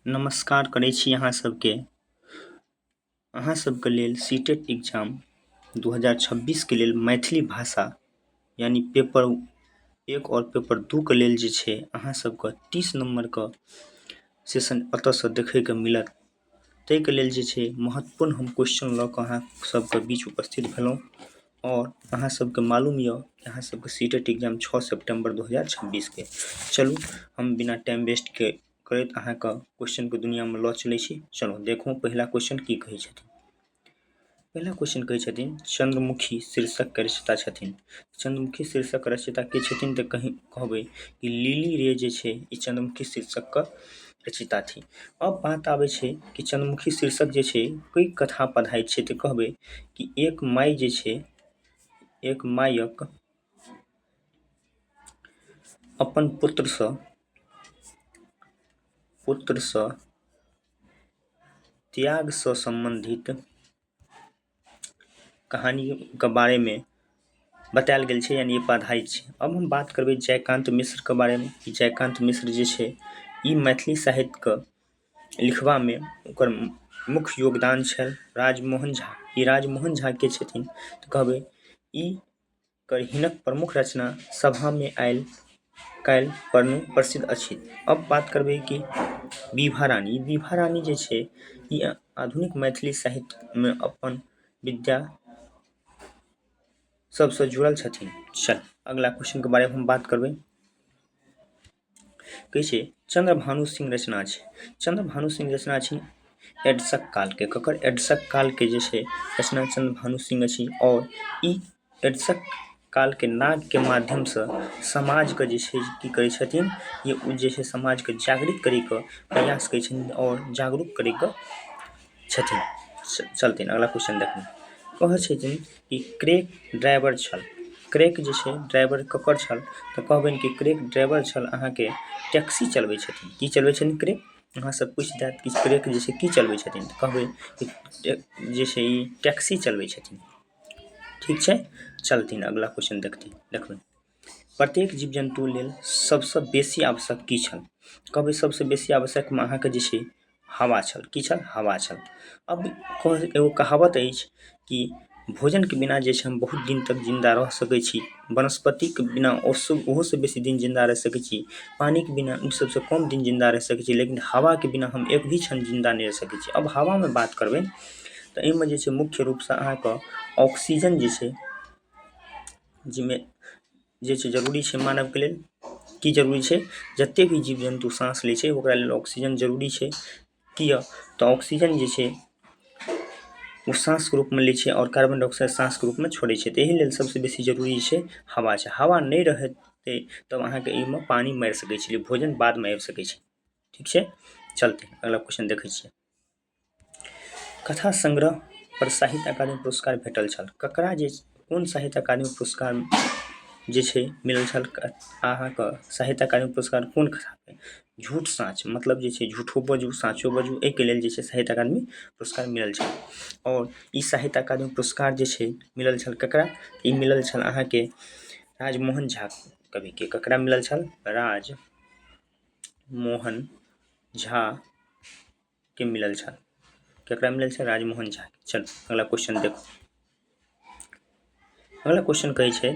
नमस्कार करै छी अहाँ सबके। अहाँ सबके लेल सीटेट एग्जाम 2026 के लेल मैथिली भाषा यानी पेपर 1 और पेपर 2 के लेल जे छै अहाँ सबके 30 नंबरके सेशन एतऽसँ देखैके मिलत। ताहिके लेल जे छै महत्वपूर्ण हम क्वेश्चन लऽ कऽ अहाँ सबके बीच उपस्थित भेलहुँ और अहाँ सबके मालूम यऽ कि अहाँ सबके सीटेट एग्जाम 6 सितंबर 2026 के। चलू हम बिना टाइम वेस्ट के करैत अहाँके क्वेश्चन के दुनिया में लऽ चलै छी। चलो देखू पहिला क्वेश्चन की कहै छथिन। पहिला क्वेश्चन कहै छथिन चंद्रमुखी शीर्षक के रचयिता छथिन। चंद्रमुखी शीर्षक के रचयिता के छथिन तऽ कहीं कहबै कि लिली रे जे छै ई चंद्रमुखी शीर्षक के रचयिता थी। अब बात आबै छै कि चंद्रमुखी शीर्षक जे छै कोई कथा पढ़ाइत छै तऽ कहबै कि एक माय जे छै एक मायक अपन पुत्रसँ त्यागसँ संबंधित कहानी के बारे में बतायल गेल छै यानी पढ़ाई छै। अब हम बात करबै जयकांत मिश्र के बारे में। जयकांत मिश्र जे छै ई मैथिली साहित्य के लिखबा में ओकर मुख्य योगदान छल। राजमोहन झा ई राजमोहन झा के छथिन तऽ कहबै ई हिनक प्रमुख रचना सभा में आयल काल्हि पढ़नु प्रसिद्ध अछि। अब बात करबै कि विभा रानी जे छै ई आधुनिक मैथिली साहित्य में अपन विद्या सबसे जुड़ल छथिन। चल अगला क्वेश्चन के बारे में हम बात करबै। कहै छै चंद्रभानु सिंह रचना छै। चंद्रभानु सिंह रचना छै एडसक काल के। ककर एडसक काल के जे छै रचना चंद्रभानु सिंह अछि और ई एडसक काल के नाग के माध्यम से समाज के जे छै की करै छथिन ये जे छै समाज के जागृत करै के प्रयास करै छथिन और जागरूक करै के छथिन। चलथिन अगला क्वेश्चन देखू। कहै छथिन कि क्रेक ड्राइवर छल। क्रेक जे छै ड्राइवर ककर छल तऽ कहबनि कि क्रेक ड्राइवर छल अहाँके टैक्सी चलबै छथिन। की चलबै छथिन क्रेक? अहाँ सब पूछि दैत कि क्रेक जे छै की चलबै छथिन तऽ कहबै कि जे छै ई टैक्सी चलबै छथिन। ठीक छै चलथिन अगला क्वेश्चन देखबै। प्रत्येक जीव जंतु लेल सबसँ बेसी आवश्यक की छल? कहबै सबसँ बेसी आवश्यक में अहाँके जे छै हवा छल। की छल? हवा छल। अब एगो कहावत अछि कि भोजन के बिना जे छै हम बहुत दिन तक जिंदा रह सकै छी। वनस्पति के बिना ओहो से बेसी दिन जिंदा रह सकै छी। पानी के बिना सबसे कम दिन जिंदा रह सकै छी। लेकिन हवा के बिना हम एक भी क्षण जिंदा नहीं रह सकै छी। अब हवा में बात करबै तऽ एहिमे जे छै मुख्य रूप से अहाँके ऑक्सीजन जे छै जिसमें जे छै जरूरी छै मानव के लेल। की जरूरी छै? जते भी जीव जंतु सांस लै छै ओकरा लेल ऑक्सीजन जरूरी छै। किया तऽ ऑक्सीजन जे छै वो सांस के रूप में लै छै और कार्बन डाइऑक्साइड सांस के रूप में छोड़ै छै। तऽ एहि लेल सबसे बेसी जरूरी छै हवा छै। हवा नहीं रहतै तब अहाँके एहिमे पानी मरि सकै छै भोजन बाद में आबि सकै छै। ठीक छै चलते अगला क्वेश्चन देखै छियै। कथा संग्रह पर साहित्य अकादमी पुरस्कार भेटल छल। ककरा जे कोन साहित्य अकादमी पुरस्कार जे छै मिलल छल अहाँके साहित्य अकादमी पुरस्कार कोन कथा पे? झूठ साँच मतलब जे छै झूठो बाजू साँचो बाजू एहिके लेल जे छै साहित्य अकादमी पुरस्कार मिलल छल। और ई साहित्य अकादमी पुरस्कार जे छै मिलल छल ककरा? ई मिलल छल अहाँके राजमोहन झा कवि के। ककरा मिलल छल? राजमोहन झा के मिलल छल। ककरा मिलल छल? राजमोहन झा के। चल अगला क्वेश्चन देखो। अगला क्वेश्चन कहै छै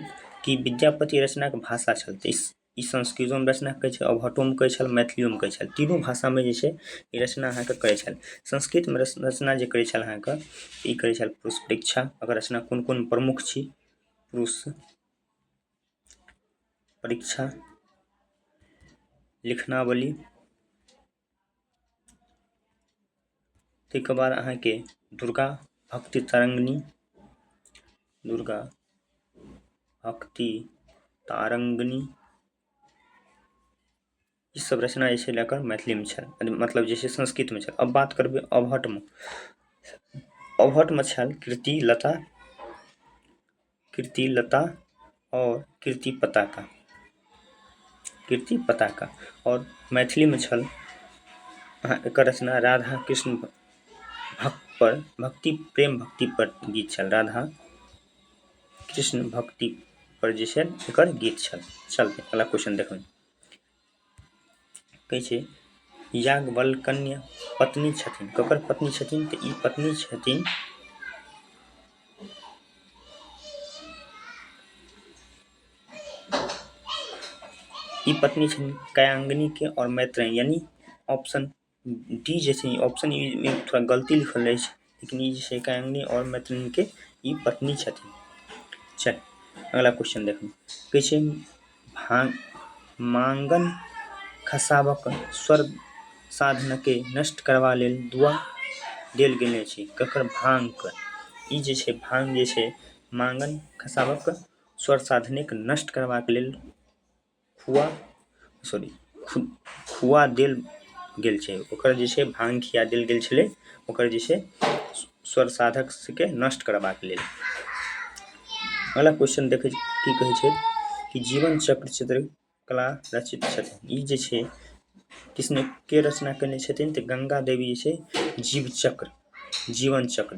कि विद्यापति रचना के भाषा छल। तऽ ई संस्कृतो में रचना कहै छै, अवहटो में कहै छल, मैथिलियो में कहै छल। तीनों भाषा में जे छै ई रचना अहाँके करै छल। संस्कृत में रचना जे करै छल अहाँके ई करै छल पुरुष परीक्षा। अगर रचना कोन कोन प्रमुख छी? पुरुष परीक्षा, लिखनावली, ताहिके बाद अहाँके दुर्गा भक्ति तारंगिणी, दुर्गा भक्ति तारंगिणी ई सब रचना जे छै लेकर मैथिली में छल मतलब जे छै संस्कृत में छल। अब बात करबै अवहट में। अवहट में छल कीर्ति लता और कीर्ति पताका। कीर्ति पताका और मैथिली में छल एकर रचना राधा कृष्ण भक्त पर भक्ति प्रेम भक्ति पर गीत छल। राधा कृष्ण भक्ति पर जे छै एकर गीत छल। चलते अगला क्वेश्चन देखबै। कहै छै याज्ञवल्क्य पत्नी छथिन, ककर पत्नी छथिन तऽ ई पत्नी छथिन ई पत्नी छथिन कात्यायनी के और मैत्रेयी, यानी ऑप्शन डी जे छै, ऑप्शन ई में थोड़ा गलती लिखल अछि, लेकिन ई जे छै कात्यायनी और मैत्रेयी के ई पत्नी छथिन। चल अगला क्वेश्चन देखू, कहै छै मांगन खसाबक स्वर साधन के नष्ट करबा लेल दुआ देल गेल अछि, ककर भांग ई जे छै भांग जे छै मांगन खसाबक स्वर साधने के नष्ट करबाक लेल खुआ देल गेल छै, ओकर जे छै भांग खिया देल गेल छलै, ओकर जे छै स्वर साधक के नष्ट करबाक लेल। अगला क्वेश्चन देखै की कहै छै कि जीवन चक्र चित्रकला रचित छथिन, ई जे छै किसने के रचना करने छथिन तऽ गंगा देवी जे छै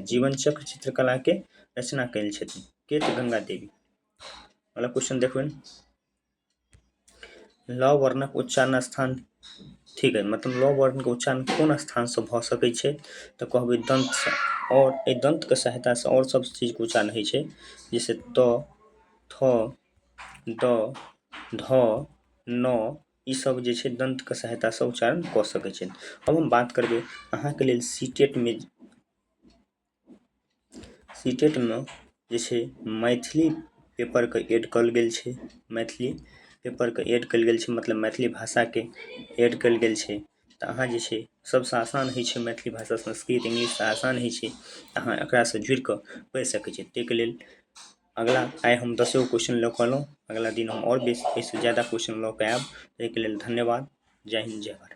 जीवन चक्र चित्रकला के रचना कयने छथिन के तऽ गंगा देवी। अगला क्वेश्चन देखबै, ल वर्णक उच्चारण स्थान ठीक है, मतलब ल वर्ण के उच्चारण कोन स्थान से भऽ सकै छै तऽ कहबै दंत से, और एहि दंत के सहायता से और सब चीज के उच्चारण होइ छै, जैसे त थ द ध न ई सब जे छै दंत के सहायता से उच्चारण कऽ सकै छै। अब हम बात करबै अहाँ के लेल सीटेट में जे छै मैथिली पेपर के ऐड कल गेल छै, मैथिली पेपर के ऐड कल गेल छै, मतलब मैथिली भाषा के ऐड कल गेल छै, तऽ अहाँ जे छै सबसे आसान होइ छै मैथिली भाषा, संस्कृत इंग्लिश से आसान होइ छै, अहाँ एकरा से जुड़ि कऽ पढ़ि सकै छी। ताहिके लेल अगला आइ हम 10 गो क्वेश्चन लऽ कऽ अयलहुँ, अगला दिन हम और बेसी एहिसँ ज्यादा क्वेश्चन लऽ कऽ आयब। ताहिके लेल धन्यवाद। जय हिंद जय भारत।